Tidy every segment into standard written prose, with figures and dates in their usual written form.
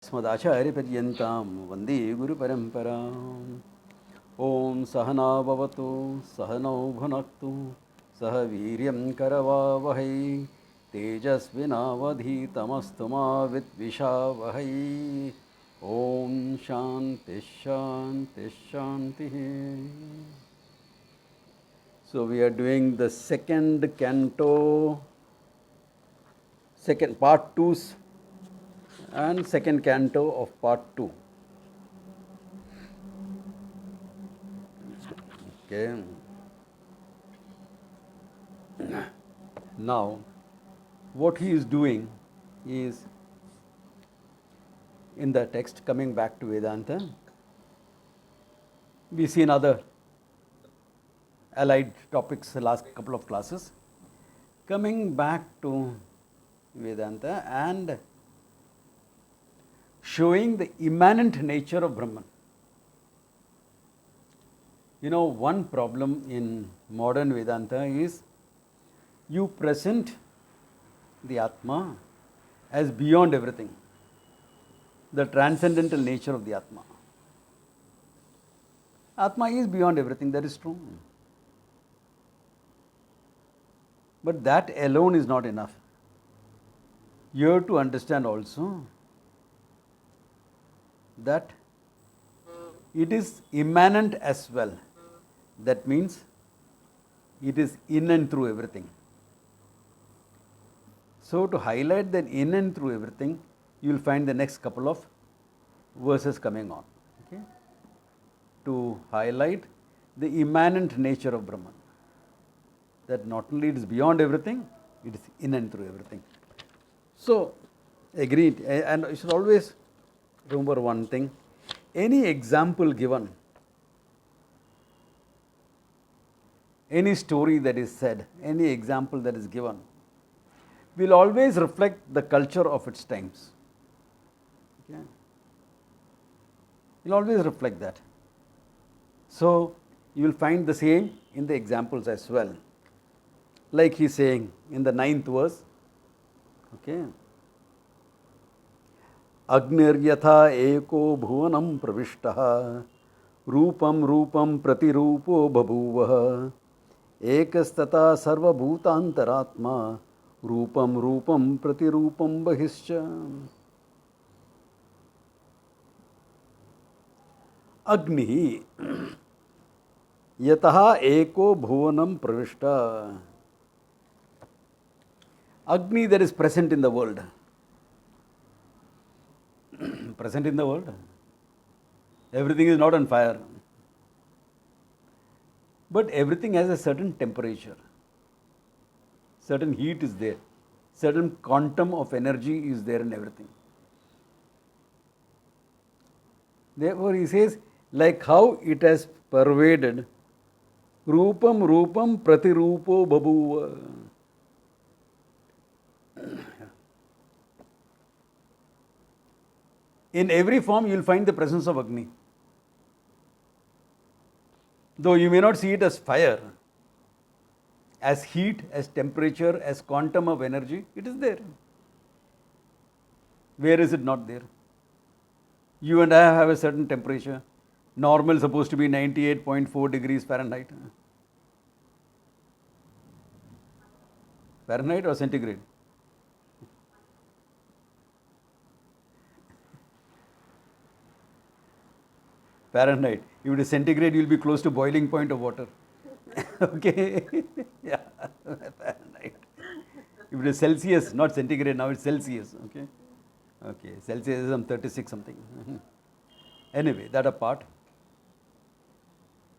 अस्मदाचार्यपर्यन्तां वन्दे गुरुपरम्पराम्। ॐ सहना भवतु सहनौ भुनक्तु सह वीर्यं करवावहै तेजस्विनावधीतमस्तु मा विद्विषावहै। ॐ शान्तिः शान्तिः शान्तिः. So we are doing the second canto, second part 2 and second canto of part 2. Okay. Now, what he is doing is, in the text, coming back to Vedanta, we see in other allied topics the last couple of classes, coming back to Vedanta and showing the immanent nature of Brahman. You know, one problem in modern Vedanta is you present the Atma as beyond everything, the transcendental nature of the Atma. Atma is beyond everything, that is true. But that alone is not enough. You have to understand also that it is immanent as well. That means it is in and through everything. So, to highlight that in and through everything, you will find the next couple of verses coming on. Okay? To highlight the immanent nature of Brahman. That not only it is beyond everything, it is in and through everything. So, agreed. And you should always remember one thing. Any example given, any story that is said, any example that is given, will always reflect the culture of its times. Okay? Will always reflect that. So, you will find the same in the examples as well. Like he is saying in the 9th verse, okay, Agniryatha eko bhuvanam pravishtaha rupam rupam pratirupo babhuvaha ekastata sarva bhutantaratma rupam rupam pratirupam bahischa. Agni yataha eko bhuvanam pravishta. Agni that is present in the world. Present in the world. Everything is not on fire. But everything has a certain temperature. Certain heat is there. Certain quantum of energy is there in everything. Therefore, he says, like how it has pervaded, Rupam Rupam Pratirupo Babhuva. In every form, you will find the presence of Agni. Though you may not see it as fire, as heat, as temperature, as quantum of energy, it is there. Where is it not there? You and I have a certain temperature. Normal supposed to be 98.4 degrees Fahrenheit. Fahrenheit or centigrade? Fahrenheit. If it is centigrade, you will be close to boiling point of water. Okay? Yeah, Fahrenheit. If it is Celsius, not centigrade, now it's Celsius. Okay? Okay, Celsius is some 36 something. Anyway, that apart,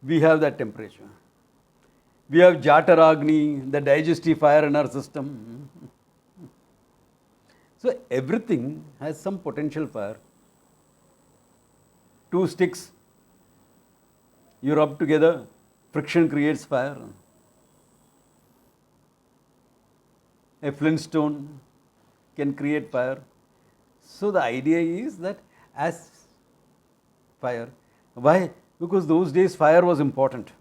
we have that temperature. We have Jataragni, the digestive fire in our system. So everything has some potential fire. Two sticks, you rub together, friction creates fire. A flintstone can create fire. So the idea is that as fire, why? Because those days fire was important.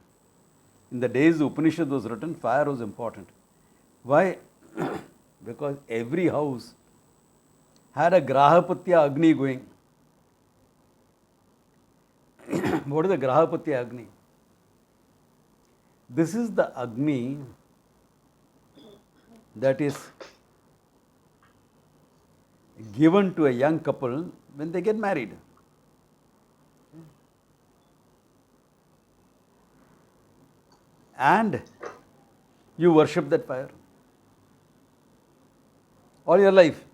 In the days the Upanishad was written, fire was important. Why? Because every house had a Grahapatya Agni going. What is the Grahapati Agni? This is the Agni that is given to a young couple when they get married. And you worship that fire all your life.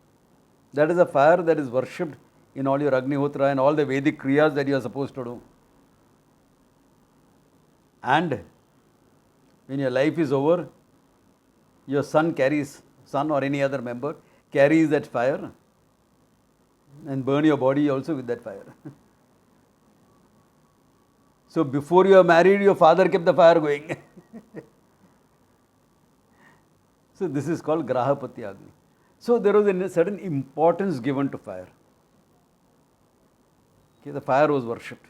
That is a fire that is worshipped in all your Agnihotra and all the Vedic Kriyas that you are supposed to do. And when your life is over, your son or any other member carries that fire and burn your body also with that fire. So before you are married, your father kept the fire going. So this is called Grahapati Agni. So there was a certain importance given to fire. Okay, the fire was worshipped.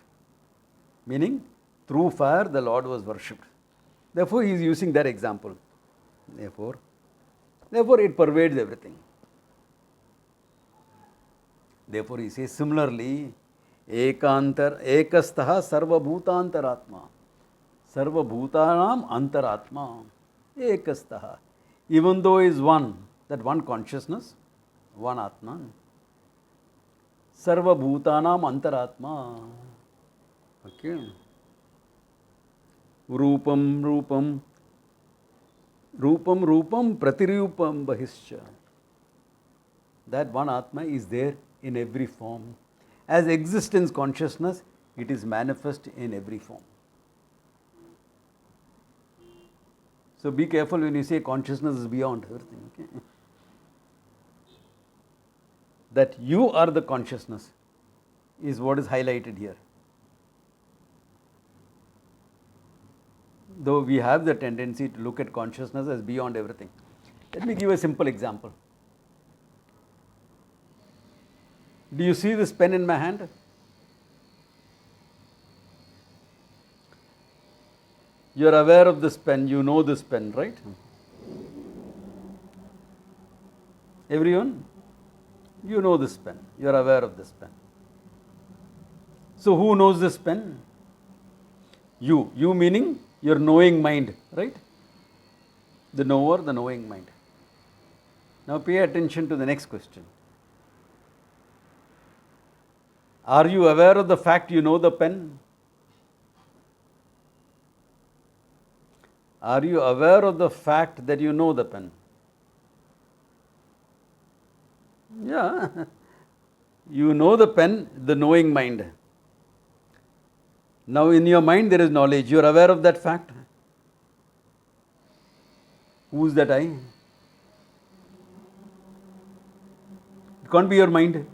Meaning, through fire the Lord was worshipped. Therefore, he is using that example. Therefore it pervades everything. Therefore, he says similarly, ekastaha sarva bhutantaratma. Sarva bhutanam antaratma. Ekastaha. Even though is one, that one consciousness, one Atma. Sarva bhutanam antaratma. Okay. Rupam pratirupam bahischa. That one Atma is there in every form. As existence consciousness, it is manifest in every form. So be careful when you say consciousness is beyond everything. Okay? That you are the consciousness is what is highlighted here. Though we have the tendency to look at consciousness as beyond everything. Let me give a simple example. Do you see this pen in my hand? You are aware of this pen, you know this pen, right? Everyone? You know this pen, you are aware of this pen. So who knows this pen? You. You meaning your knowing mind, right? The knower, the knowing mind. Now pay attention to the next question. Are you aware of the fact you know the pen? Are you aware of the fact that you know the pen? Yeah. You know the pen, the knowing mind. Now in your mind there is knowledge. You are aware of that fact. Who is that I? It can't be your mind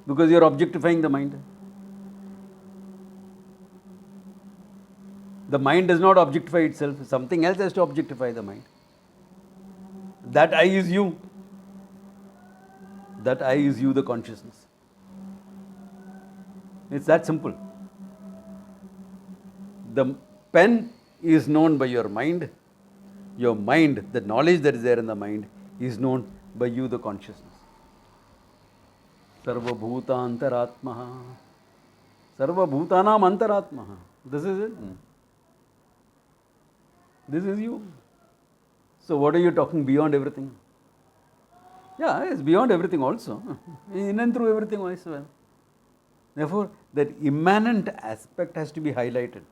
because you are objectifying the mind. The mind does not objectify itself. Something else has to objectify the mind. That I is you. That I is you, the consciousness. It's that simple. The pen is known by your mind. Your mind, the knowledge that is there in the mind, is known by you, the consciousness. Sarva bhuta antaratmaha. Sarva bhutanam antaratmaha. This is it. This is you. So what are you talking beyond everything? Yeah, it's beyond everything also. In and through everything as well. Therefore, that immanent aspect has to be highlighted.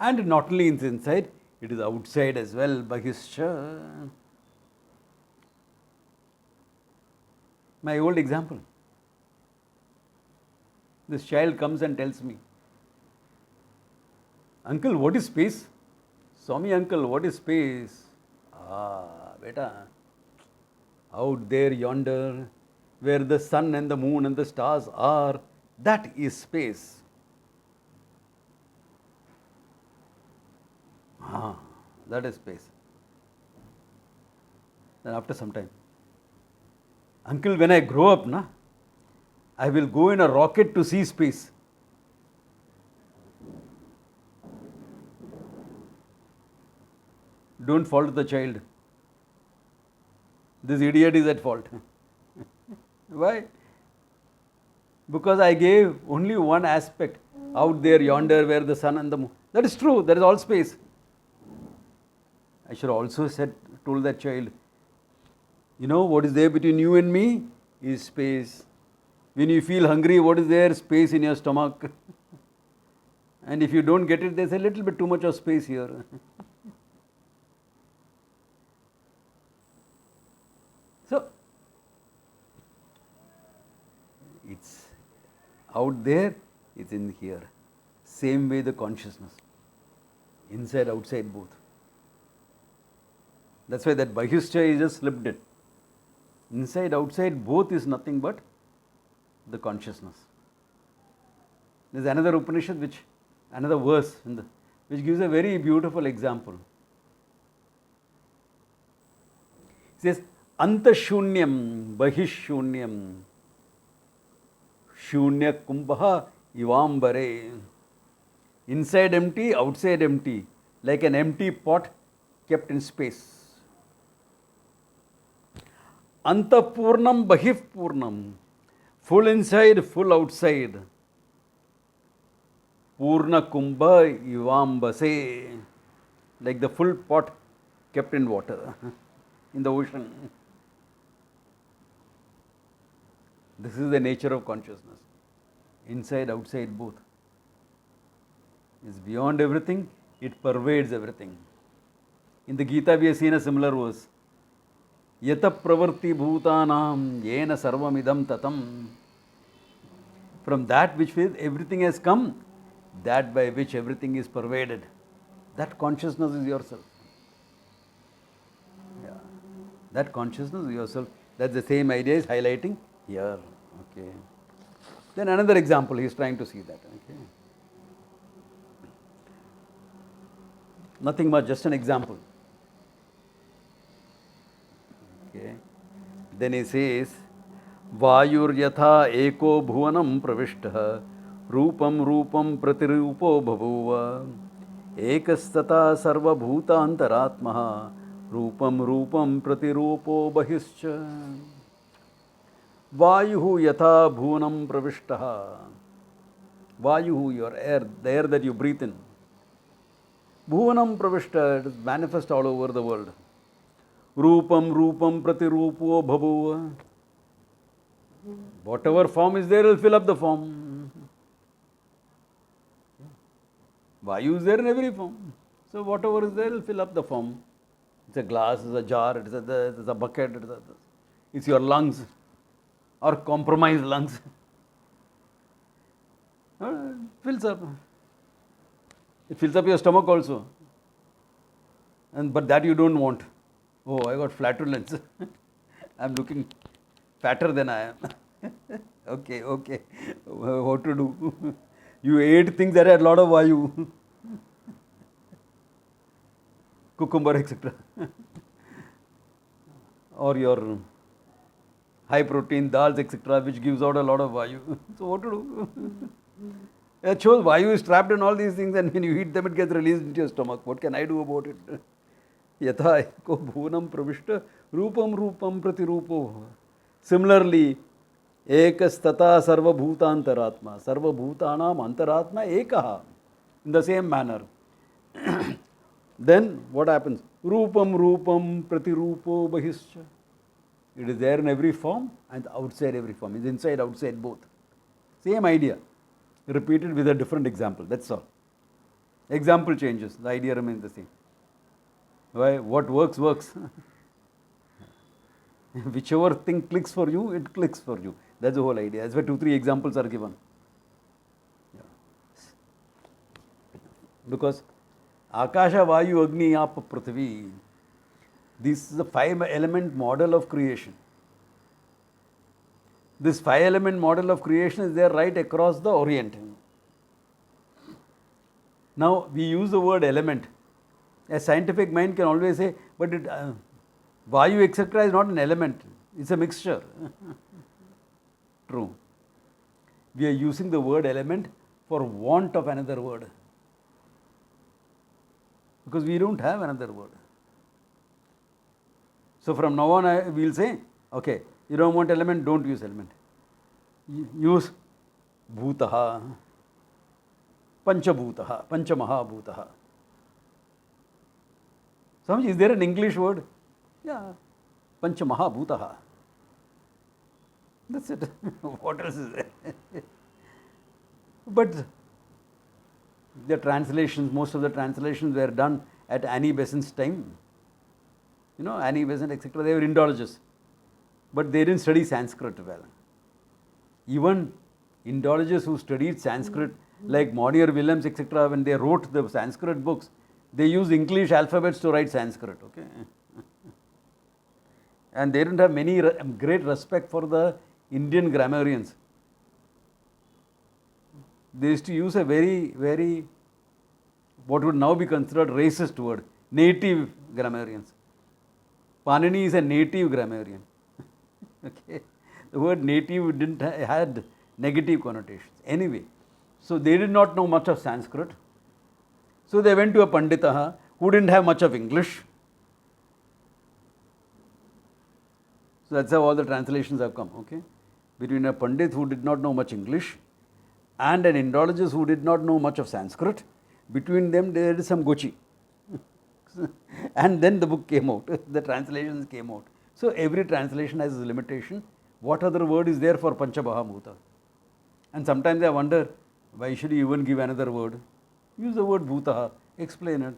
And not only inside, it is outside as well. Bahischa. My old example. This child comes and tells me, Uncle, what is space? Swami, uncle, what is space? Ah, beta, out there yonder, where the sun and the moon and the stars are, that is space. Ah, that is space. Then after some time, Uncle, when I grow up, I will go in a rocket to see space. Don't fault the child. This idiot is at fault. Why? Because I gave only one aspect out there, yonder, where the sun and the moon. That is true, that is all space. I should also told that child, you know what is there between you and me is space. When you feel hungry, what is there? Space in your stomach. And if you don't get it, there's a little bit too much of space here. So, it's out there, it's in here. Same way the consciousness. Inside, outside, both. That's why that Bahishcha is just slipped it. Inside, outside, both is nothing but the consciousness. There's another Upanishad, another verse, which gives a very beautiful example. It says, Antashunyam Bahishunyam Shunya Kumbha Ivambare. Inside empty, outside empty, like an empty pot kept in space. Antapurnam Bahipurnam. Full inside, full outside. Purna Kumbha Ivambase. Like the full pot kept in water, in the ocean. This is the nature of consciousness. Inside, outside, both. It's beyond everything, it pervades everything. In the Gita, we have seen a similar verse. Yata pravarti bhutanam yena sarvamidam tatam. From that which everything has come, that by which everything is pervaded. That consciousness is yourself. Yeah. That consciousness is yourself. That's the same idea is highlighting here. Okay. Then another example, he is trying to see that. Okay. Nothing much, just an example. Okay. Then he says, Vayur yatha eko bhuvanam pravishtaha rupam rupam pratirupo bhavuva ekastata sarva bhuta antaratmaha rupam rupam pratirupo bahischa. Vayuhu yatha bhuvanam pravishtaha. Vayuhu, your air, the air that you breathe in. Bhuvanam pravishta, it is manifest all over the world. Rupam rupam pratirupo bhavuva. Whatever form is there will fill up the form. Vayu is there in every form. So whatever is there will fill up the form. It's a glass, it's a jar, it's a bucket, it's your lungs or compromised lungs. Fills up. It fills up your stomach also. But that you don't want. Oh, I got flatulence. I'm looking fatter than I am. Okay. What to do? You ate things that had a lot of vayu. Cucumber, etc. Or your high protein dals, etc., which gives out a lot of vayu. So what to do? It shows vayu is trapped in all these things, and when you eat them, it gets released into your stomach. What can I do about it? Yatha eko bhuvanam pravishta rupam rupam pratirupo. Similarly, ekastata sarva bhutantaratma. Sarva bhutanam antaratma ekaha. In the same manner. Then what happens? Rupam rupam pratirupo bahischa. It is there in every form and outside every form. It is inside, outside both. Same idea. Repeated with a different example. That's all. Example changes. The idea remains the same. Why? What works, works. Whichever thing clicks for you, it clicks for you. That's the whole idea. That's why 2-3 examples are given. Yeah. Because Akasha, Vayu, Agni, Apa, Prithvi. This is a 5-element model of creation. This 5-element model of creation is there right across the Orient. Now, we use the word element. A scientific mind can always say, but Vayu, etc. is not an element. It's a mixture. True. We are using the word element for want of another word. Because we don't have another word. So from now on, we will say, okay, you don't want element, don't use element. Use Bhutaha, Panchabhutaha, Panchamahabhutaha. Samjh, is there an English word? Yeah, Panchamahabhutaha. That's it. What else is there? But the translations, most of the translations were done at Annie Besant's time. You know, Annie Besant, etc., they were Indologists. But they didn't study Sanskrit well. Even Indologists who studied Sanskrit, like Monier Williams, etc., when they wrote the Sanskrit books, they used English alphabets to write Sanskrit. Okay? And they didn't have many great respect for the Indian grammarians. They used to use a very, very, what would now be considered racist word, native grammarians. Panini is a native grammarian. Okay. The word native didn't had negative connotations. Anyway, so they did not know much of Sanskrit. So they went to a Pandita who didn't have much of English. So that's how all the translations have come. Okay, between a Pandit who did not know much English and an Indologist who did not know much of Sanskrit, between them there is some gochi. And then the book came out, the translations came out. So every translation has its limitation. What other word is there for Panchabahamutha? And sometimes I wonder, why should you even give another word? Use the word Bhutaha, explain it.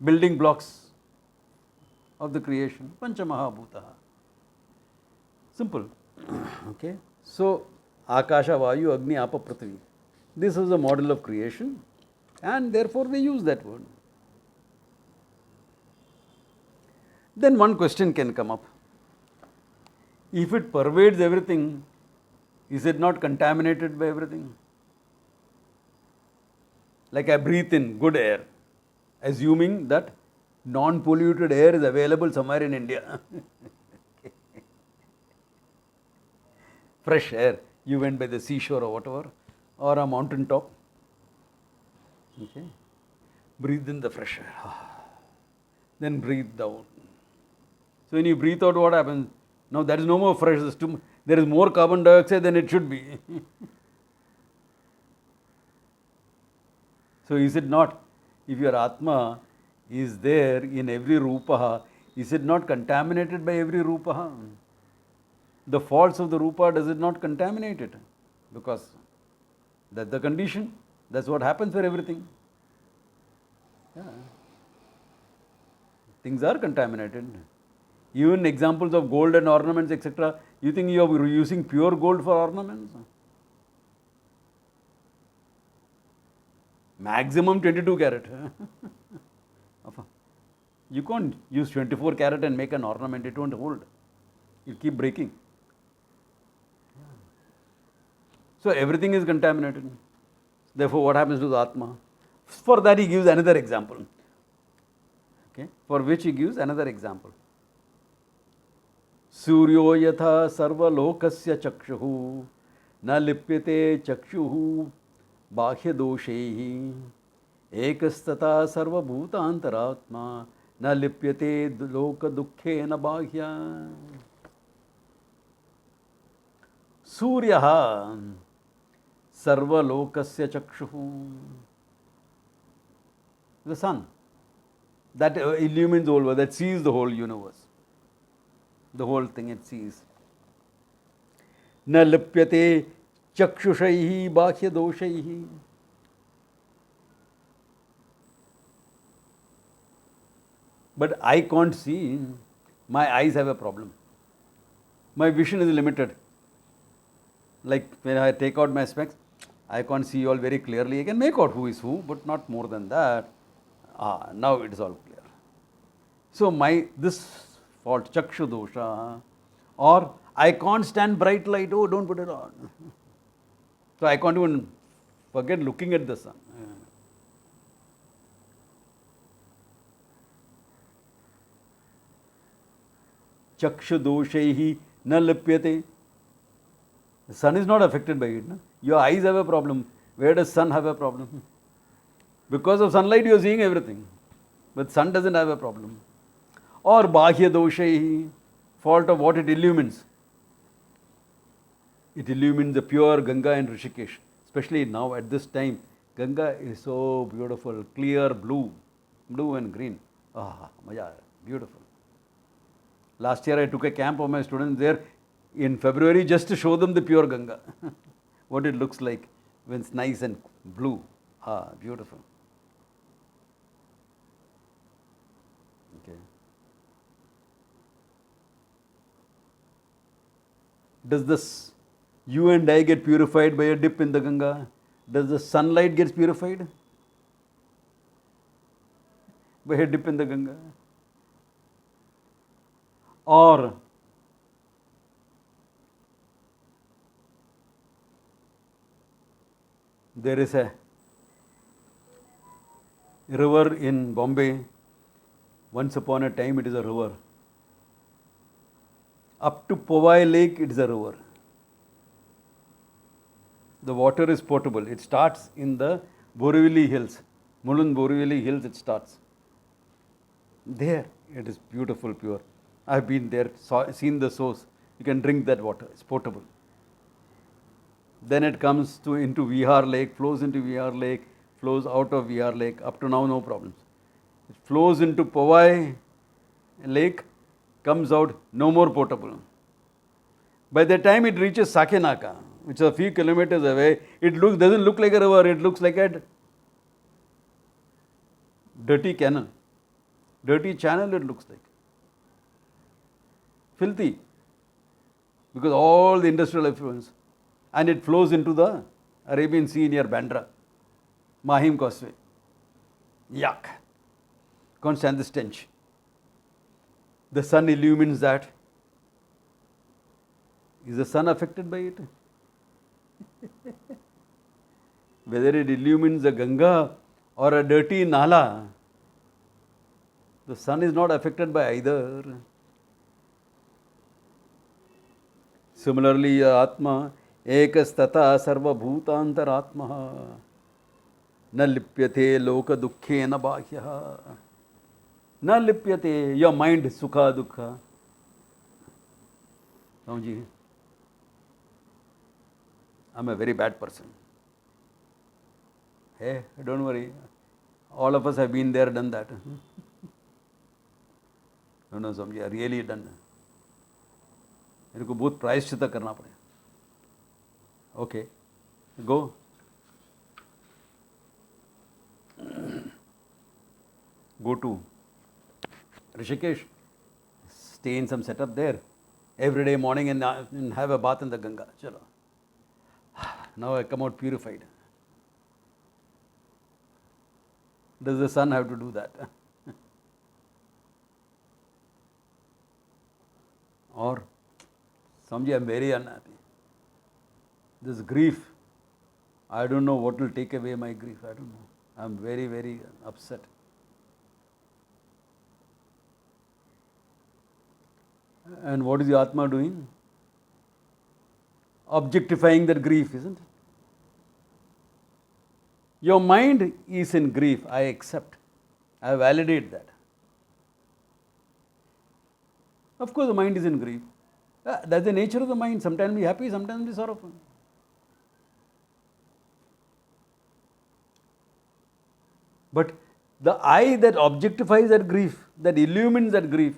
Building blocks of the creation, Panchamahabhutaha. Simple. Okay. So, Akasha, Vayu, Agni, Apa, Prithvi. This is a model of creation, and therefore they use that word. Then one question can come up. If it pervades everything, is it not contaminated by everything? Like I breathe in good air, assuming that non-polluted air is available somewhere in India. Fresh air, you went by the seashore or whatever, or a mountain top. Okay. Breathe in the fresh air. Then breathe out. So when you breathe out, what happens? Now there is no more fresh, there is more carbon dioxide than it should be. So is it not, if your Atma is there in every Rupaha, is it not contaminated by every Rupaha? The faults of the Rupa, does it not contaminate it? Because that's the condition. That's what happens for everything. Yeah. Things are contaminated. Even examples of gold and ornaments, etc. You think you are using pure gold for ornaments? Maximum 22 carat. You can't use 24 carat and make an ornament, it won't hold. It keep breaking. So everything is contaminated. Therefore, what happens to the Atma? For that he gives another example. Okay? For which he gives another example. Suryo yatha sarva lokasya chakshuhu na lipyate chakshuhu bahya doshehi ekastata sarva bhutantaratma na lipyate loka dukkhe na bahya. Suryaha sarva lokasya chakshuhu. The sun that illumines the whole world, that sees the whole universe. The whole thing it sees. Na lipyate chakshushaihi bahya doshaihi. But I can't see. My eyes have a problem. My vision is limited. Like when I take out my specs, I can't see all very clearly. I can make out who is who, but not more than that. Now it is all clear. So this fault, chakshu dosha, or I can't stand bright light, oh don't put it on. So I can't even forget looking at the sun. Chakshu doshaihi na lipyate. The sun is not affected by it. No? Your eyes have a problem. Where does sun have a problem? Because of sunlight you are seeing everything. But sun doesn't have a problem. Or bahya doshaihi, fault of what it illumines. It illumines the pure Ganga and Rishikesh. especially now at this time, Ganga is so beautiful, clear blue and green. Ah, maja, beautiful. Last year I took a camp of my students there in February just to show them the pure Ganga. What it looks like when it's nice and blue. Ah, beautiful. Okay. Does this you and I get purified by a dip in the Ganga? Does the sunlight get purified by a dip in the Ganga? Or there is a river in Bombay. Once upon a time it is a river. Up to Powai Lake it is a river. The water is potable. It starts in the Borivali Hills. Mulund Borivali Hills it starts. There it is beautiful, pure. I have been there, seen the source. You can drink that water. It's potable. Then it comes into Vihar Lake, flows into Vihar Lake, flows out of Vihar Lake. Up to now, no problems. It flows into Powai Lake, comes out, no more potable. By the time it reaches Sakinaka, which is a few kilometers away, it doesn't look like a river, it looks like a dirty canal. Dirty channel it looks like. Filthy. Because all the industrial effluents. And it flows into the Arabian Sea near Bandra. Mahim Causeway. Yuck. Can't stand the stench. The sun illumines that. Is the sun affected by it? Whether it illumines the Ganga or a dirty Nala, the sun is not affected by either. Similarly, Atma ekastata sarva bhutantaratma na lipyate loka dukkhe na bahya na lipyate. Your mind sukha dukkha. Ramji, I'm a very bad person. Hey, don't worry. All of us have been there, done that. No, Swamiji, I really done. मेरे को बहुत प्रायश्चित करना पड़े. Okay, go. Go to Rishikesh. Stay in some setup there. Every day morning and have a bath in the Ganga. Chalo. Now I come out purified. Does the sun have to do that? Or, Swamiji, I am very unhappy. This grief, I don't know what will take away my grief. I don't know. I am very, very upset. And what is the Atma doing? Objectifying that grief, isn't it? Your mind is in grief. I accept. I validate that. Of course, the mind is in grief. That's the nature of the mind. Sometimes be happy, sometimes be sorrowful. But the I that objectifies that grief, that illumines that grief,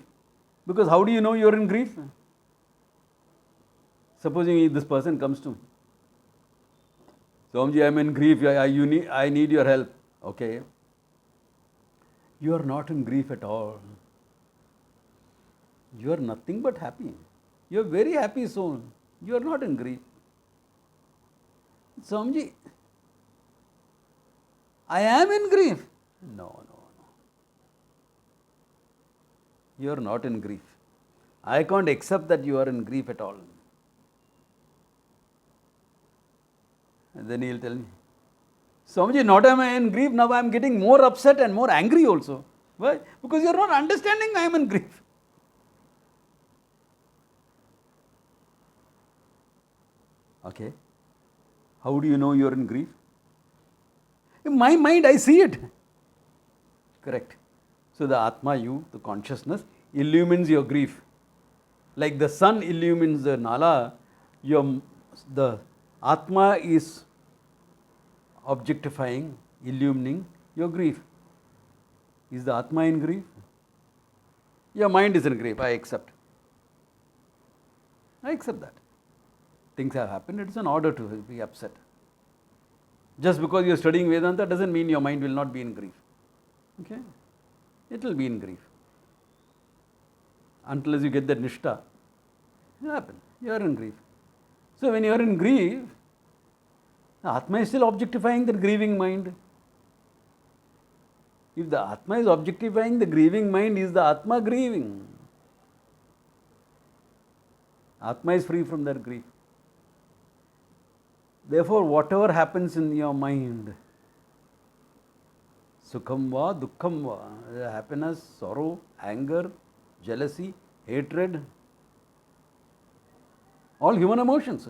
because how do you know you are in grief? Supposing this person comes to me. Swamiji, I am in grief, I need your help. Okay. You are not in grief at all. You are nothing but happy. You are very happy soul. You are not in grief. Swamiji, I am in grief. No. You are not in grief. I can't accept that you are in grief at all. And then he will tell me, Swamiji, not am I in grief, now I am getting more upset and more angry also. Why? Because you are not understanding I am in grief. Okay. How do you know you are in grief? In my mind, I see it. Correct. So the Atma, you, the consciousness, illumines your grief. Like the sun illumines the Nala, the Atma is objectifying, illumining your grief. Is the Atma in grief? Your mind is in grief, I accept. I accept that. Things have happened, it is an order to be upset. Just because you are studying Vedanta doesn't mean your mind will not be in grief. Okay? It will be in grief. Until you get that nishta, it will happen. You are in grief. So when you are in grief, the Atma is still objectifying the grieving mind. If the Atma is objectifying the grieving mind, is the Atma grieving? Atma is free from that grief. Therefore, whatever happens in your mind, sukham va, dukkham va, happiness, sorrow, anger, jealousy, hatred, all human emotions.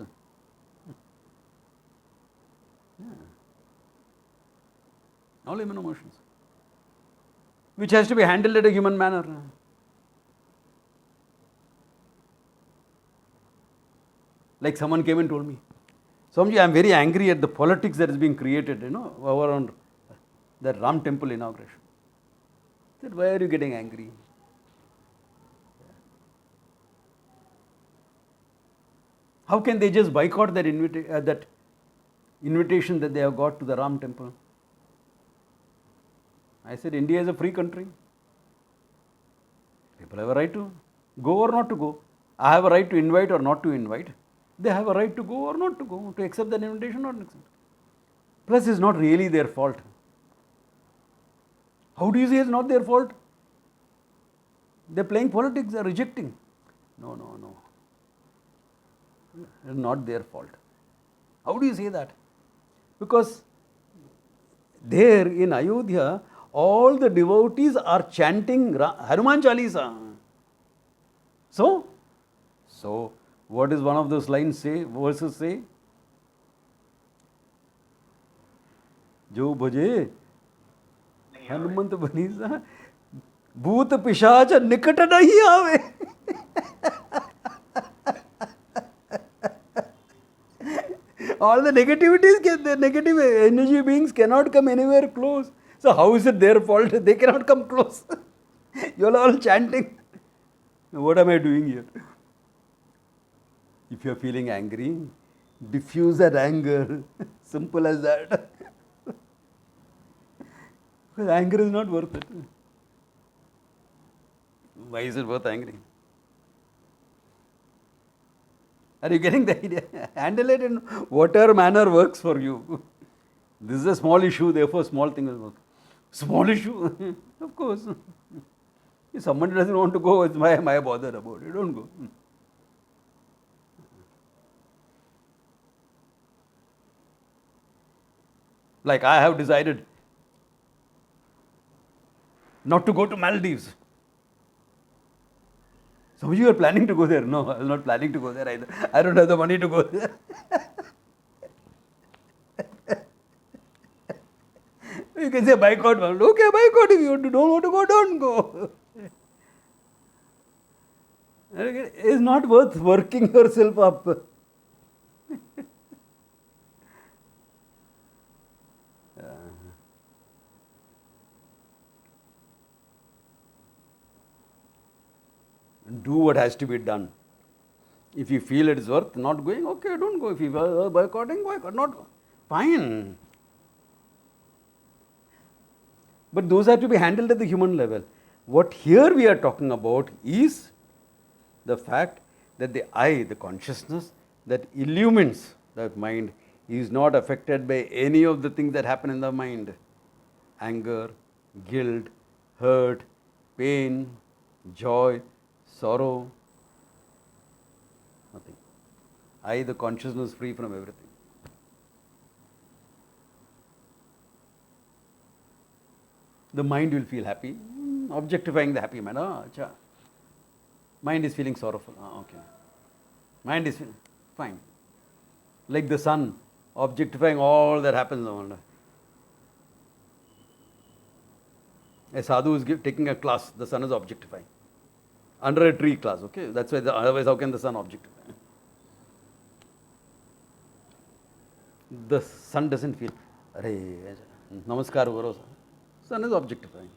Yeah. All human emotions, which has to be handled in a human manner. Like someone came and told me, Swamiji, I am very angry at the politics that is being created, around the Ram temple inauguration. I said, why are you getting angry? How can they just boycott that invitation that they have got to the Ram temple? I said, India is a free country. People have a right to go or not to go. I have a right to invite or not to invite. They have a right to go or not to go, to accept that invitation or not accept. Plus, it's not really their fault. How do you say it's not their fault? They're playing politics, they're rejecting. No. It's not their fault. How do you say that? Because there in Ayodhya, all the devotees are chanting Hanuman Chalisa. So, what is one of those verses say? Jo bhaje Hanumant Banisa Bhoot Pishach Nikat nahi aave. All the negativities, the negative energy beings cannot come anywhere close. So how is it their fault? They cannot come close. You are all chanting. What am I doing here? If you are feeling angry, diffuse that anger. Simple as that. Because anger is not worth it. Why is it worth angry? Are you getting the idea? Handle it in whatever manner works for you. This is a small issue, therefore small thing will work. Small issue? Of course. If somebody doesn't want to go, why am I bothered about it? Don't go. Like I have decided not to go to Maldives. Some of you are planning to go there. No, I was not planning to go there either. I don't have the money to go there. You can say boycott. Okay, boycott. If you don't want to go, don't go. It's not worth working yourself up. Do what has to be done. If you feel it is worth not going, okay, don't go. If you are boycotting, boycott. Not fine. But those have to be handled at the human level. What here we are talking about is the fact that the I, the consciousness that illumines that mind, is not affected by any of the things that happen in the mind. Anger, guilt, hurt, pain, joy, sorrow, nothing. I, the consciousness, free from everything. The mind will feel happy, objectifying the happy mind. Mind is feeling sorrowful. Okay. Mind is feeling fine. Like the sun, objectifying all that happens in the world. A sadhu is taking a class, the sun is objectifying. Under a tree class, okay? That's why, otherwise how can the sun objectify? The sun doesn't feel. Arey, namaskar karo. Sun is objectifying.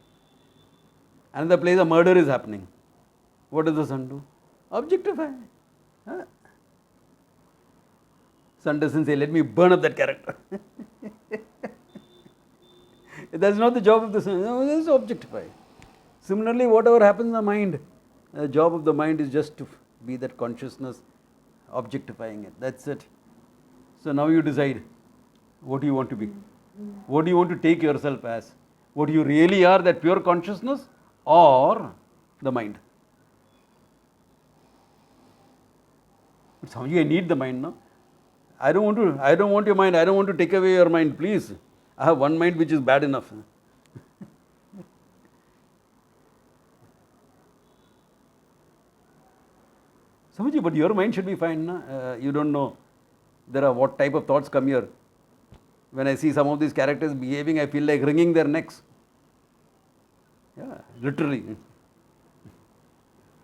Another place a murder is happening. What does the sun do? Objectify. Huh? Sun doesn't say, let me burn up that character. That's not the job of the sun. No, that's objectify. Similarly, whatever happens in the mind, the job of the mind is just to be that consciousness, objectifying it. That's it. So now you decide what do you want to be. What do you want to take yourself as? What you really are, that pure consciousness or the mind? But Swamiji, I need the mind, no? I don't want your mind, I don't want to take away your mind, please. I have one mind which is bad enough. Swamiji, but your mind should be fine, no? You don't know. There are what type of thoughts come here. When I see some of these characters behaving, I feel like wringing their necks. Yeah, literally.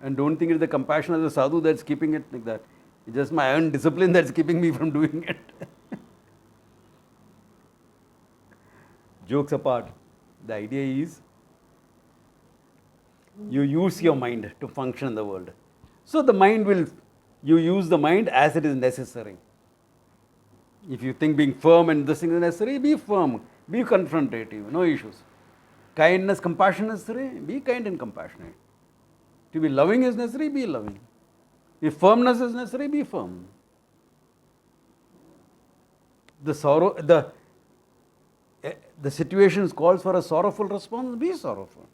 And don't think it's the compassion of the sadhu that's keeping it like that. It's just my own discipline that's keeping me from doing it. Jokes apart, the idea is you use your mind to function in the world. So the mind will, you use the mind as it is necessary. If you think being firm and this thing is necessary, be firm, be confrontative, no issues. Kindness, compassion is necessary, be kind and compassionate. To be loving is necessary, be loving. If firmness is necessary, be firm. The situation calls for a sorrowful response, be sorrowful.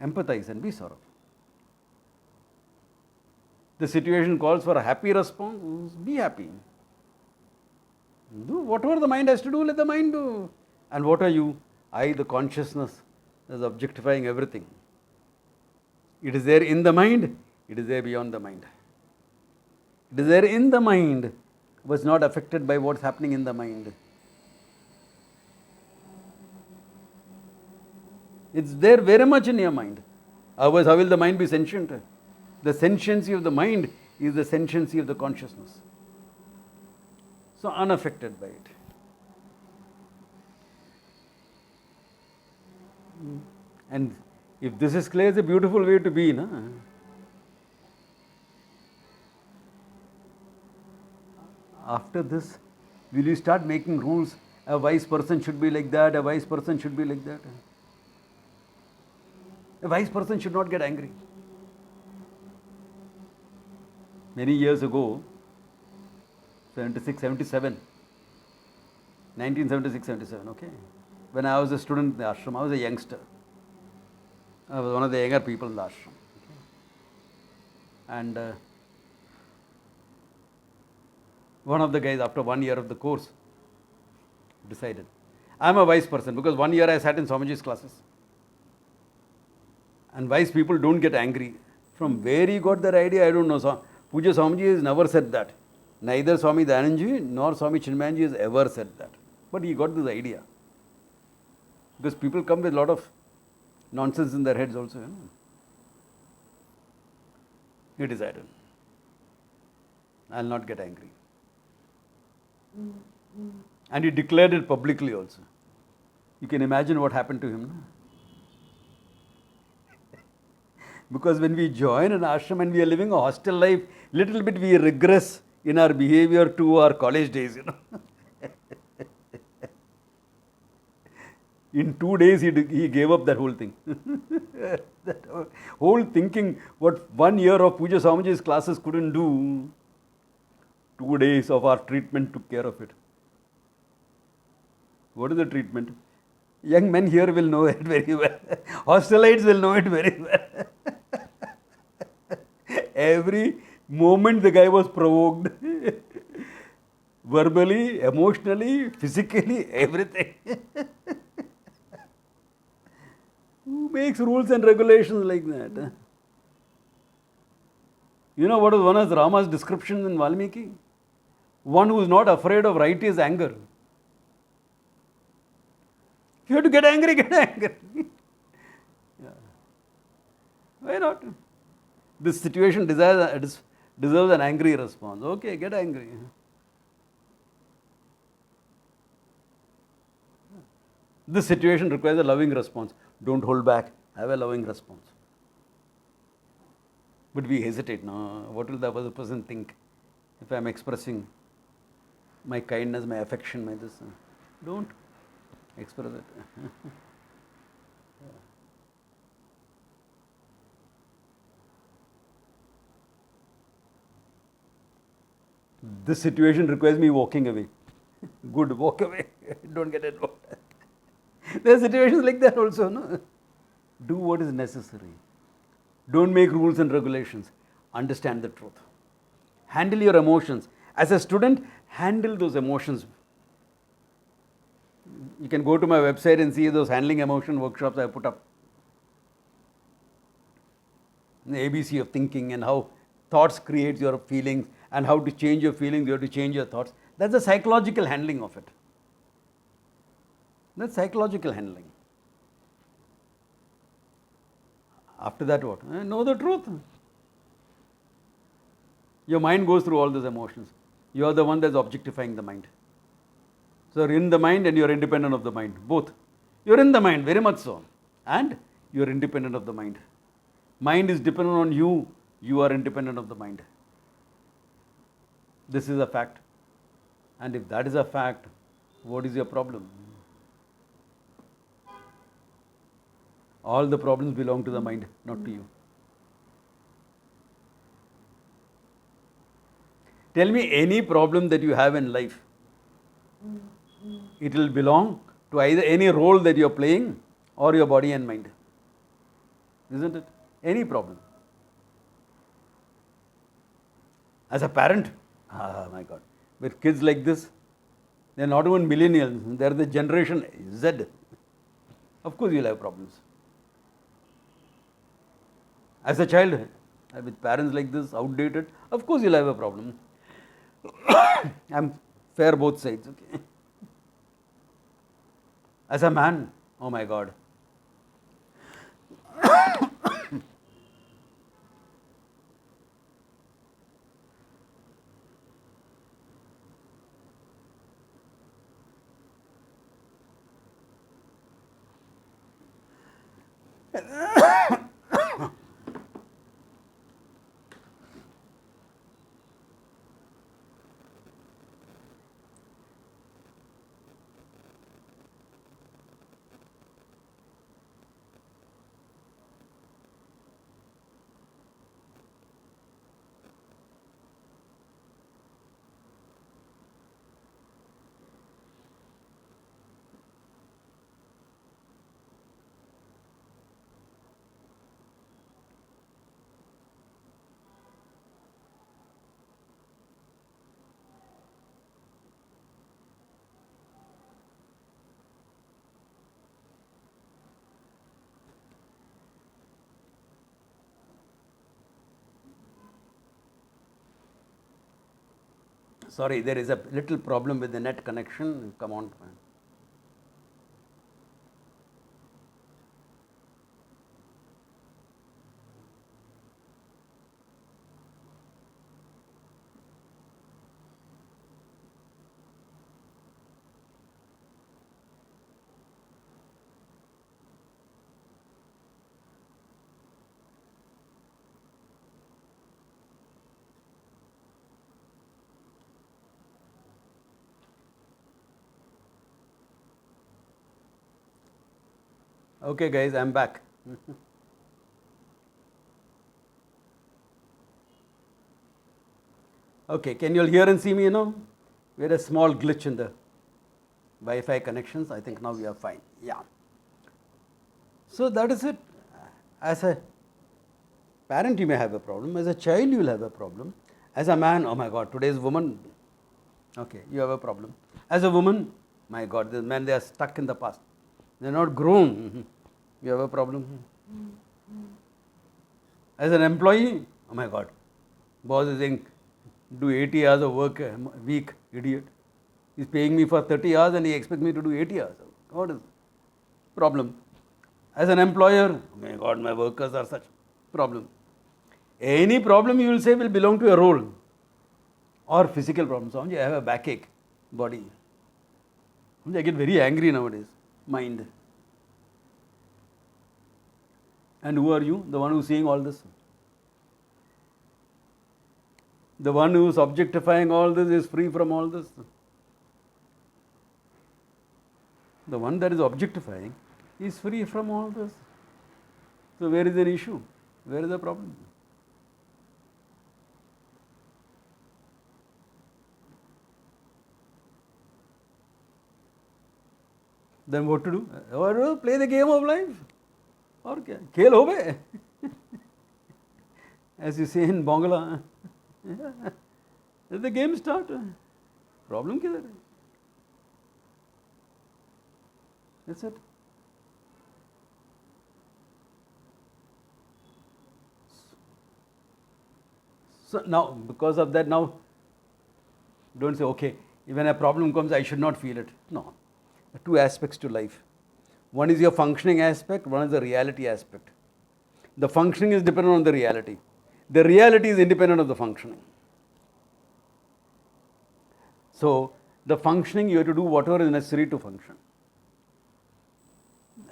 Empathize and be sorrowful. The situation calls for a happy response, be happy. Do whatever the mind has to do, let the mind do. And what are you? I, the consciousness, is objectifying everything. It is there in the mind, it is there beyond the mind. It is there in the mind, was not affected by what's happening in the mind. It's there very much in your mind. Otherwise, how will the mind be sentient? The sentiency of the mind is the sentiency of the consciousness. So unaffected by it. And if this is clear, it's a beautiful way to be, na? After this, will you start making rules? A wise person should be like that, a wise person should be like that. A wise person should not get angry. Many years ago, 1976-77, okay. When I was a student in the ashram, I was a youngster. I was one of the younger people in the ashram. Okay. And one of the guys, after 1 year of the course, decided, I am a wise person, because 1 year I sat in Swamiji's classes. And wise people don't get angry. From where he got that idea, I don't know. Puja Swamiji has never said that. Neither Swami Dayananji nor Swami Chinmayanji has ever said that. But he got this idea. Because people come with a lot of nonsense in their heads also. You know. He decided, I will not get angry. And he declared it publicly also. You can imagine what happened to him. No? Because when we join an ashram and we are living a hostel life, little bit we regress in our behavior to our college days, you know. In 2 days, he gave up that whole thing. That whole thinking, what 1 year of Puja Swamiji's classes couldn't do, 2 days of our treatment took care of it. What is the treatment? Young men here will know it very well. Hostelites will know it very well. Every moment the guy was provoked. Verbally, emotionally, physically, everything. Who makes rules and regulations like that? You know what was one of Rama's descriptions in Valmiki? One who is not afraid of righteous anger. If you have to get angry, get angry. Yeah. Why not? This situation deserves an angry response. Okay, get angry. This situation requires a loving response. Don't hold back. Have a loving response. But we hesitate. No, what will the other person think if I am expressing my kindness, my affection, my this? Don't express it. This situation requires me walking away. Good, walk away. Don't get involved. There are situations like that also. No? Do what is necessary. Don't make rules and regulations. Understand the truth. Handle your emotions. As a student, handle those emotions. You can go to my website and see those handling emotion workshops I put up. The ABC of thinking and how thoughts create your feelings and how to change your feelings, you have to change your thoughts. That's the psychological handling of it. That's psychological handling. After that what? Know the truth. Your mind goes through all those emotions. You are the one that's objectifying the mind. So you're in the mind and you're independent of the mind. Both. You're in the mind, very much so. And you're independent of the mind. Mind is dependent on you. You are independent of the mind. This is a fact. And if that is a fact, what is your problem? All the problems belong to the mind, not to you. Tell me any problem that you have in life. It will belong to either any role that you are playing or your body and mind. Isn't it? Any problem. As a parent, my God, with kids like this, they are not even millennials, they are the generation Z. Of course you will have problems. As a child, with parents like this, outdated, of course you will have a problem. I am fair both sides. Okay. As a man, oh my God. Sorry, there is a little problem with the net connection. Come on. Okay guys, I am back. Okay, can you all hear and see me now? We had a small glitch in the Wi-Fi connections. I think now we are fine. Yeah. So that is it. As a parent you may have a problem. As a child you will have a problem. As a man, oh my God, today's woman, okay, you have a problem. As a woman, my God, the men, they are stuck in the past. They are not grown. You have a problem. As an employee, oh my God, boss is saying, do 80 hours of work a week, idiot. He's paying me for 30 hours and he expects me to do 80 hours. What is the problem? As an employer, oh my God, my workers are such problem. Any problem you will say will belong to a role or physical problems. I have a backache, body. I get very angry nowadays. mind. And who are you? The one who is seeing all this. The one who is objectifying all this is free from all this. The one that is objectifying is free from all this. So where is the issue? Where is the problem? Then what to do? Or play the game of life. Or kya? Khel ho gaye. As you say in Bangla. Let the game start. Problem kidhar hai? That's it. So now, because of that, now don't say, okay, when a problem comes, I should not feel it. No. Two aspects to life. One is your functioning aspect, one is the reality aspect. The functioning is dependent on the reality. The reality is independent of the functioning. So, the functioning, you have to do whatever is necessary to function.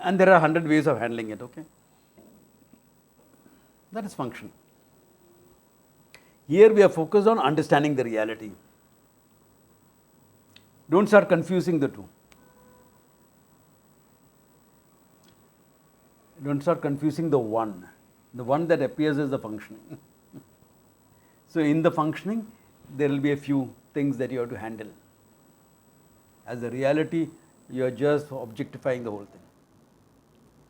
And there are 100 ways of handling it, okay? That is function. Here we are focused on understanding the reality. Don't start confusing the two. Don't start confusing the one that appears as the functioning. So in the functioning, there will be a few things that you have to handle. As a reality, you are just objectifying the whole thing.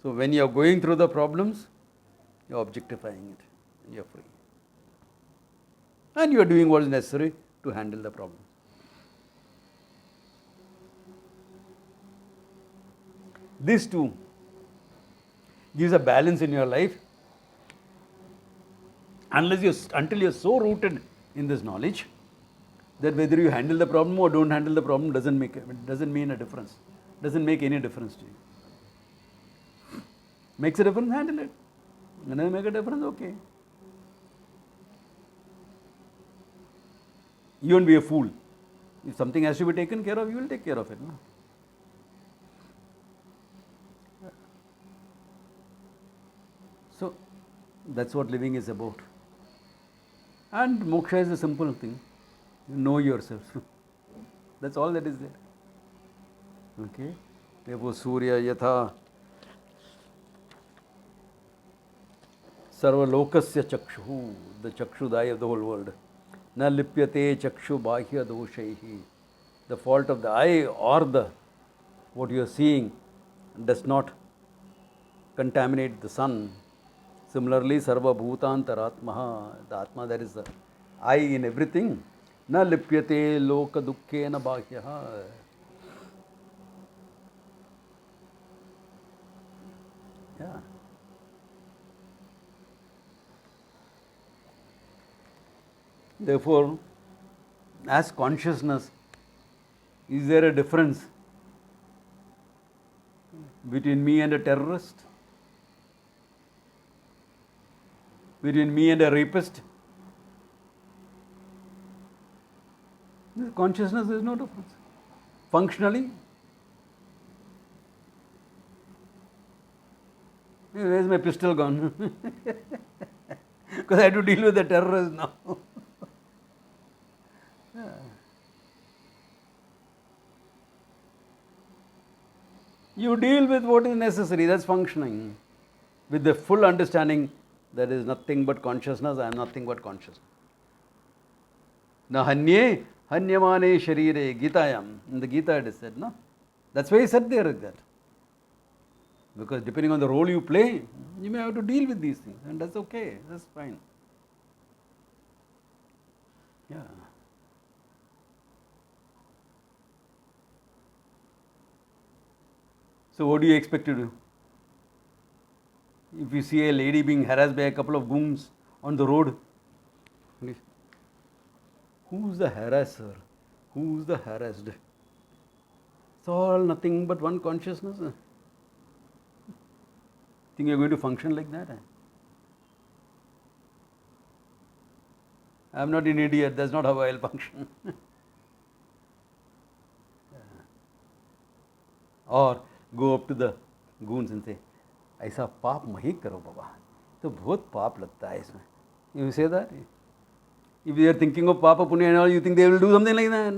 So when you are going through the problems, you are objectifying it, and you are free. And you are doing what is necessary to handle the problem. These two gives a balance in your life. Until you are so rooted in this knowledge that whether you handle the problem or don't handle the problem doesn't mean a difference. Doesn't make any difference to you. Makes a difference, handle it. Doesn't make a difference, okay. You won't be a fool. If something has to be taken care of, you will take care of it. No? So, that's what living is about. And moksha is a simple thing. Know yourself. That's all that is there. Okay? Therefore, Surya Yatha Sarva Lokasya Chakshu, the Chakshu eye of the whole world. Na lipyate Chakshu Bahya Doshaihi. The fault of the eye or what you are seeing does not contaminate the sun. Similarly, Sarva Bhutantaratmaha, the Atma that is the I in everything, na lipyate loka dukkhe na bhahyaha. Yeah. Therefore, as consciousness, is there a difference between me and a terrorist? Between me and a rapist? Consciousness, there is no difference. Functionally, where is my pistol gone? Because I have to deal with the terrorists now. Yeah. You deal with what is necessary, that's functioning. With the full understanding that is nothing but consciousness, I am nothing but consciousness. Na hanye hanyamane sharire Gitayam. In the Gita it is said, no? That's why he said there like that. Because depending on the role you play, you may have to deal with these things. And that's okay, that's fine. Yeah. So what do you expect to do? If you see a lady being harassed by a couple of goons on the road, who's the harasser? Who's the harassed? It's all nothing but one consciousness. Think you're going to function like that? I'm not an idiot, that's not how I'll function. Or go up to the goons and say, ऐसा पाप मही करो बाबा, तो बहुत पाप लगता है इसमें. You say that? If they are thinking of Papa Punya and all, you think they will do something like that?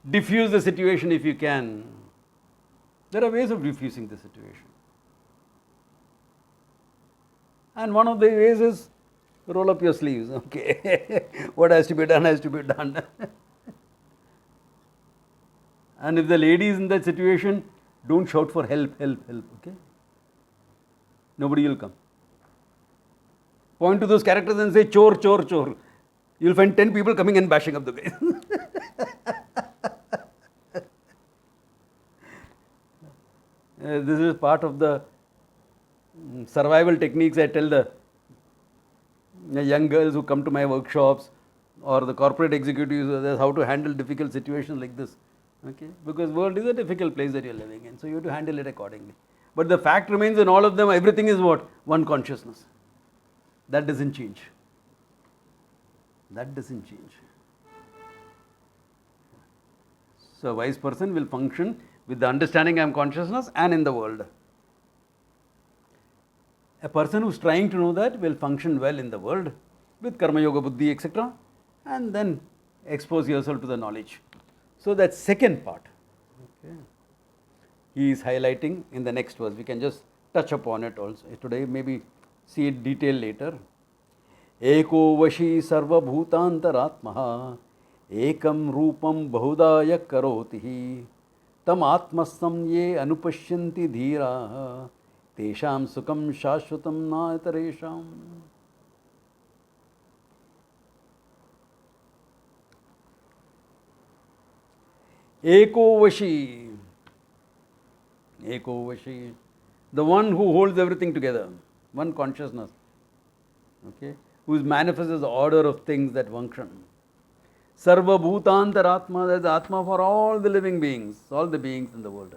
Diffuse the situation if you can. There are ways of diffusing the situation. And one of the ways is roll up your sleeves. Okay, what has to be done has to be done. And if the lady is in that situation, don't shout for help, help, help. Okay? Nobody will come. Point to those characters and say, chor, chor, chor. You'll find 10 people coming and bashing up the guy. This is part of the survival techniques I tell the young girls who come to my workshops or the corporate executives how to handle difficult situations like this. Okay? Because world is a difficult place that you're living in, so you have to handle it accordingly. But the fact remains in all of them, everything is what? One consciousness. That doesn't change. That doesn't change. So a wise person will function with the understanding I am consciousness and in the world. A person who is trying to know that will function well in the world with karma yoga buddhi etc. and then expose yourself to the knowledge. So that's second part. Okay. He is highlighting in the next verse. We can just touch upon it also today, maybe see it detail later. Eko vashi sarva bhutantaratmaha ekam rupam bahudaya karotihi tam atmasam ye anupashyanti dhiraha tesham sukam shashvatam nataresham. Eko vashi. Eko vashi. The one who holds everything together. One consciousness. Okay? Who manifests as the order of things that function. Sarva bhutantaratma, that is the Atma for all the living beings, all the beings in the world.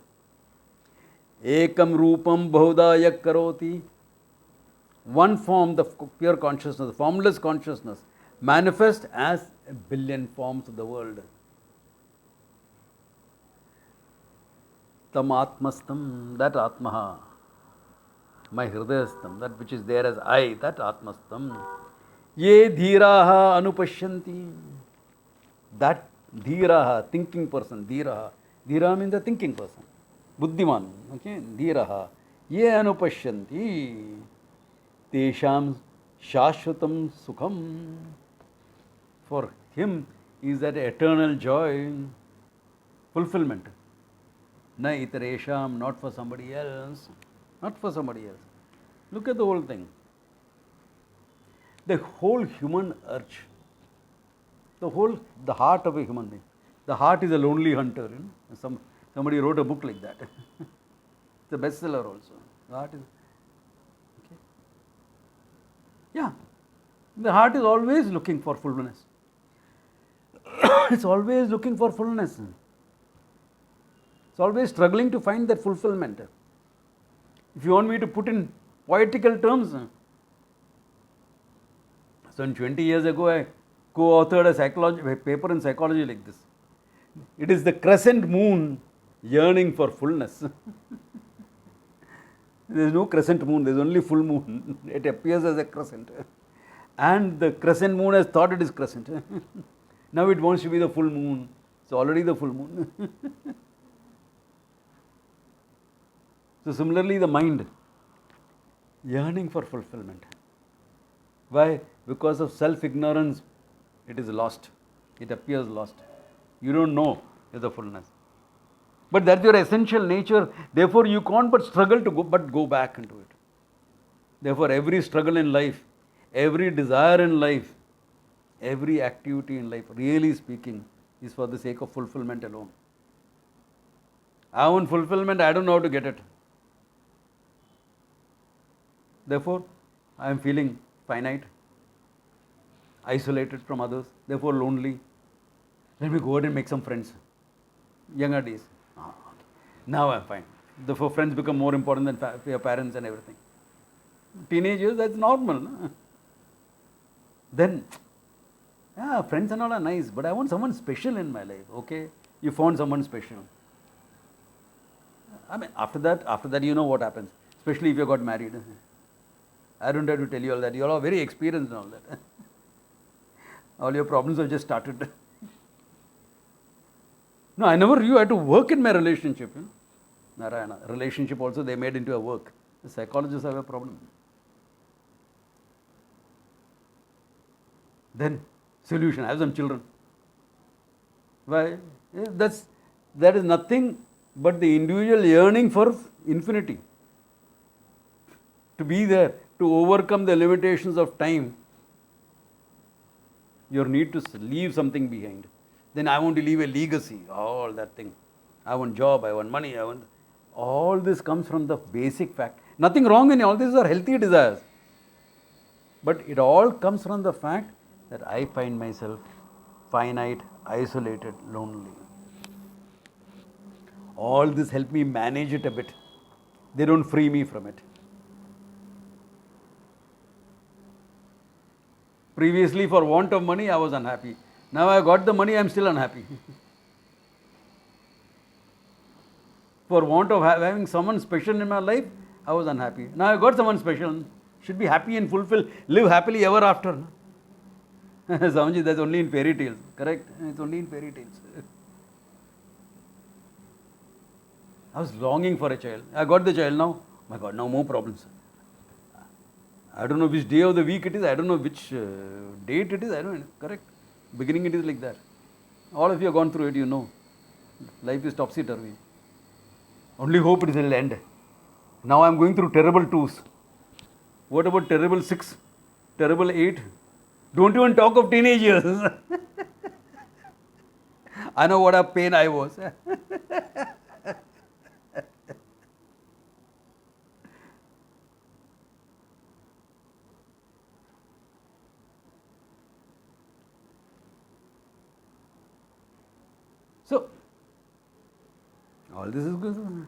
Ekam rupam bahudaya karoti. One form, the pure consciousness, the formless consciousness, manifest as a billion forms of the world. Tam atmastam, that Atmaha. My hridayastam, that which is there as I, that Atmastam. Ye dhiraha anupashyanti. That dhiraha, thinking person, dhiraha. Dhiraha means the thinking person. Buddhiman. Okay? Dhiraha. Ye anupashyanti. Tesham shashvatam sukham. For him is that eternal joy, fulfillment. Na itaresham, not for somebody else. Not for somebody else. Look at the whole thing. The whole human urge, the heart of a human being. The heart is a lonely hunter. You know? Somebody wrote a book like that. It's a bestseller also. The heart is, okay. Yeah. The heart is always looking for fullness. It's always looking for fullness. It's always struggling to find that fulfillment. If you want me to put in poetical terms, so 20 years ago I co-authored a paper in psychology like this. It is the crescent moon yearning for fullness. There is no crescent moon, there is only full moon. It appears as a crescent. And the crescent moon has thought it is crescent. Now it wants to be the full moon. It's already the full moon. So similarly, the mind, yearning for fulfillment. Why? Because of self-ignorance, it is lost. It appears lost. You don't know the fullness. But that's your essential nature. Therefore, you can't but struggle to go back into it. Therefore, every struggle in life, every desire in life, every activity in life, really speaking, is for the sake of fulfillment alone. I want fulfillment, I don't know how to get it. Therefore, I am feeling finite, isolated from others, therefore lonely. Let me go out and make some friends. Younger days. Okay. Now I am fine. Therefore, friends become more important than your parents and everything. Teenagers, that's normal. No? Then, Yeah, friends and all are nice, but I want someone special in my life. Okay, you found someone special. I mean, after that, you know what happens. Especially if you got married. I don't have to tell you all that. You all are very experienced in all that. All your problems have just started. No, I never knew I had to work in my relationship. You know? Narayana, relationship also they made into a work. The psychologists have a problem. Then, solution, have some children. Why? That is nothing but the individual yearning for infinity. To be there, to overcome the limitations of time, your need to leave something behind. Then I want to leave a legacy, all that thing. I want job, I want money, I want. All this comes from the basic fact. Nothing wrong in all these are healthy desires. But it all comes from the fact that I find myself finite, isolated, lonely. All this help me manage it a bit. They don't free me from it. Previously, for want of money, I was unhappy. Now I got the money, I am still unhappy. For want of having someone special in my life, I was unhappy. Now I got someone special. Should be happy and fulfilled. Live happily ever after. Swamiji, that's only in fairy tales. Correct? It's only in fairy tales. I was longing for a child. I got the child now. My God, no more problems. I don't know which day of the week it is. I don't know which date it is. I don't know. Correct? Beginning it is like that. All of you have gone through it, you know. Life is topsy-turvy. Only hope it will end. Now I am going through terrible 2s. What about terrible 6? Terrible 8? Don't even talk of teenage years. I know what a pain I was. So, all this is good.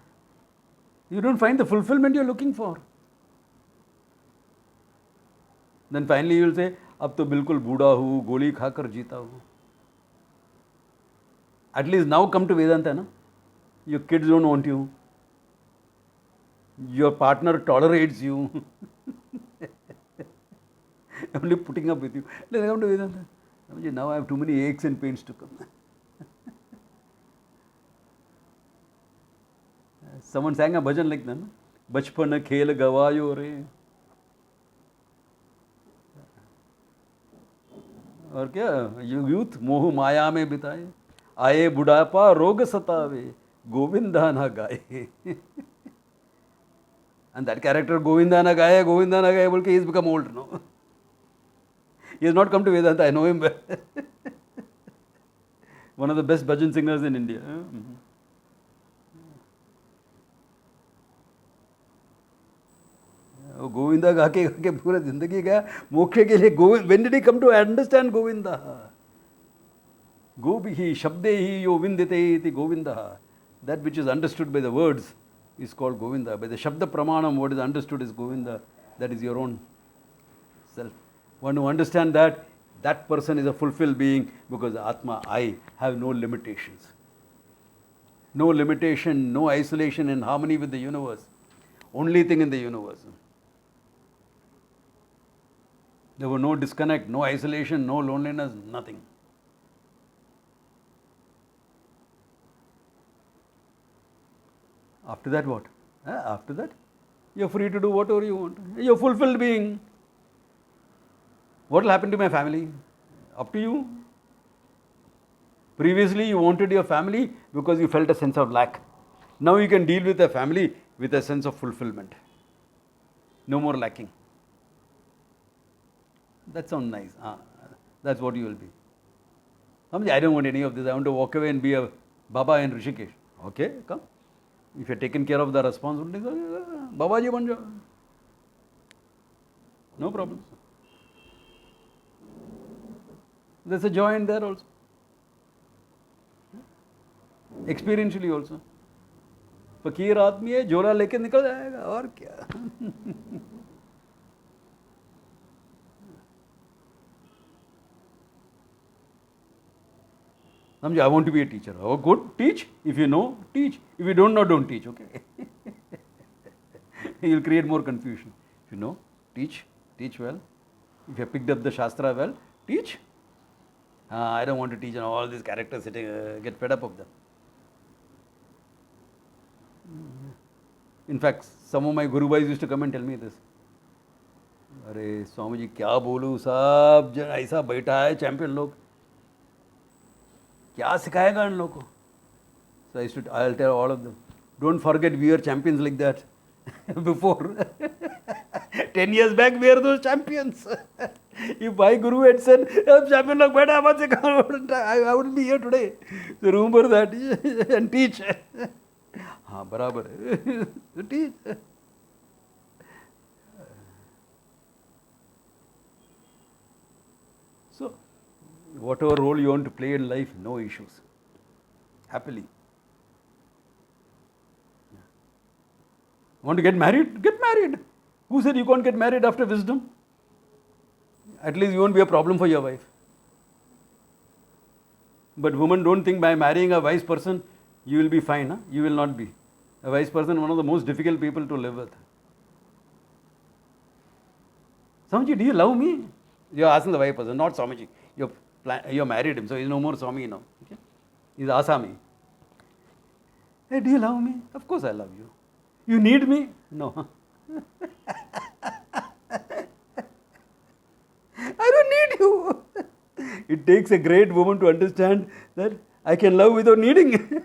You don't find the fulfillment you are looking for. Then finally you will say, अब तो बिल्कुल बूढ़ा हूँ, गोली खाकर जीता हूँ. At least now come to Vedanta, na? Your kids don't want you. Your partner tolerates you. Only putting up with you. Let's come to Vedanta. Now I have too many aches and pains to come. Someone sang a bhajan like that. Bachpan khel gavayo re. और क्या youth मोह माया में बिताए आए बुढ़ापा रोग सतावे गोविंदा ना गाए and that character गोविंदा ना गाए बोल के he has become old no he has not come to Vedanta I know him one of the best bhajan singers in India Govinda गा के पूरा जिंदगी गया मोक्ष के लिए Govind when did he come to understand Govinda गोभी ही शब्दे ही यो विंदते इति Govinda that which is understood by the words is called Govinda by the shabda pramanam what is understood is Govinda that is your own self one who understand that person is a fulfilled being because Atma I have no limitations no limitation no isolation in harmony with the universe only thing in the universe. There were no disconnect, no isolation, no loneliness, nothing. After that what? After that, you are free to do whatever you want. You are fulfilled being. What will happen to my family? Up to you. Previously you wanted your family because you felt a sense of lack. Now you can deal with a family with a sense of fulfillment. No more lacking. That sounds nice. That's what you will be. I don't want any of this. I want to walk away and be a Baba in Rishikesh. Okay, come. If you are taken care of the responsibilities, Baba ji ban jao. No problems. There's a joy in there also. Experientially also. फकीर आदमी है झोला लेके निकल जाएगा और क्या I want to be a teacher. Oh, good, teach. If you know, teach. If you don't know, don't teach, okay? You'll create more confusion. If you know, teach well. If you have picked up the Shastra well, teach. I don't want to teach, and all these characters sitting, get fed up of them. In fact, some of my Guru Bhais used to come and tell me this. अरे स्वामी जी क्या बोलूँ, सब जन ऐसा बैठा है champion लोग, क्या सिखाएगा इन लोगों को. So I'll tell all of them, don't forget we are champions like that. Before 10 years back we are those champions. If my guru had said, champion log baita mat sikha, I wouldn't be here today. So remember that and teach. हाँ बराबर है. Teach. So whatever role you want to play in life, no issues. Happily. Want to get married? Get married. Who said you can't get married after wisdom? At least you won't be a problem for your wife. But women don't think by marrying a wise person, you will be fine. Huh? You will not be. A wise person is one of the most difficult people to live with. Swamiji, do you love me? You are asking the wise person, not Swamiji. You married him, so he is no more Swami now. Okay? He is Asami. Hey, do you love me? Of course I love you. You need me? No. I don't need you. It takes a great woman to understand that I can love without needing.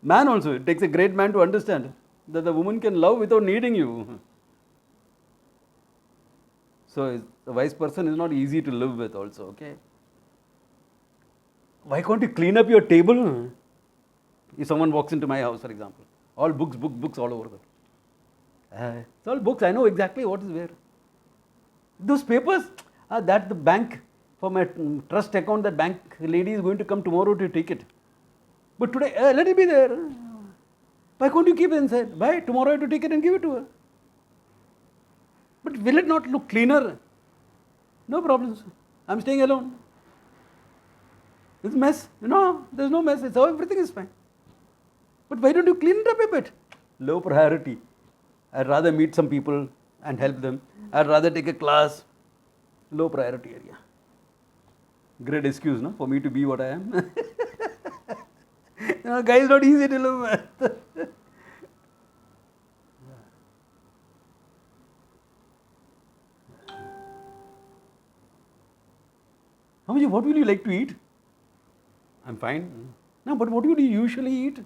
Man also, it takes a great man to understand that the woman can love without needing you. So a wise person is not easy to live with also, okay? Why can't you clean up your table? If someone walks into my house, for example, all books all over there. It's all books, I know exactly what is where. Those papers, that the bank, for my trust account, that bank lady is going to come tomorrow to take it. But today, let it be there. Why can't you keep it inside? Why? Tomorrow I have to take it and give it to her. But will it not look cleaner? No problems. I'm staying alone. It's a mess. No, there's no mess. It's how everything is fine. But why don't you clean it up a bit? Low priority. I'd rather meet some people and help them. I'd rather take a class. Low priority area. Great excuse, no, for me to be what I am. Guys, not easy to live with. Swamiji, what will you like to eat? I'm fine. No, but what would you usually eat?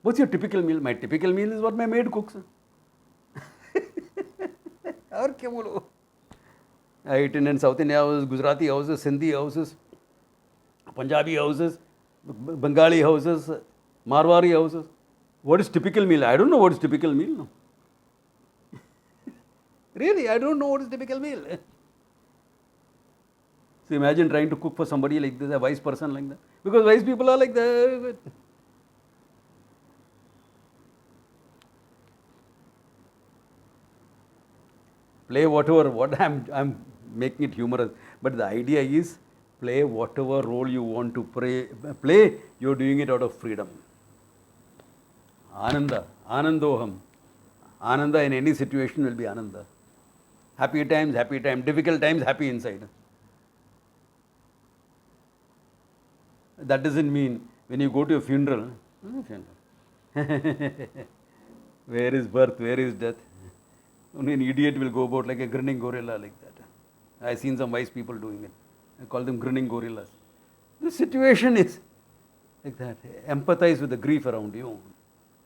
What's your typical meal? My typical meal is what my maid cooks. और क्या बोलो? I eat in South Indian houses, Gujarati houses, Sindhi houses, Punjabi houses, Bengali houses, Marwari houses. What is typical meal? I don't know what is typical meal. No. Really, I don't know what is typical meal. So imagine trying to cook for somebody like this, a wise person like that. Because wise people are like that. Play whatever, what I'm making it humorous. But the idea is, play whatever role you want to play, you're doing it out of freedom. Ananda, Anandoham. Ananda in any situation will be Ananda. Happy times, difficult times, happy inside. That doesn't mean when you go to a funeral, where is birth, where is death? Only an idiot will go about like a grinning gorilla like that. I've seen some wise people doing it. I call them grinning gorillas. The situation is like that. Empathize with the grief around you.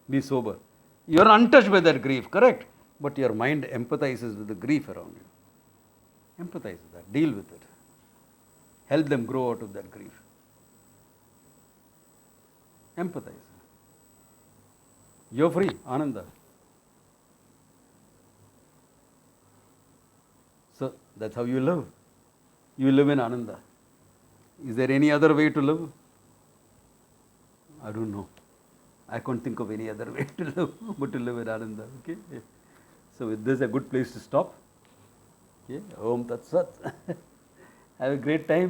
Be sober. You are untouched by that grief, correct? But your mind empathizes with the grief around you. Empathize with that. Deal with it. Help them grow out of that grief. Empathize. You're free, Ananda. So that's how you live. You live in Ananda. Is there any other way to live? I don't know. I can't think of any other way to live but to live in Ananda. Okay. So with this, a good place to stop. Okay. Om Tat Sat. Have a great time.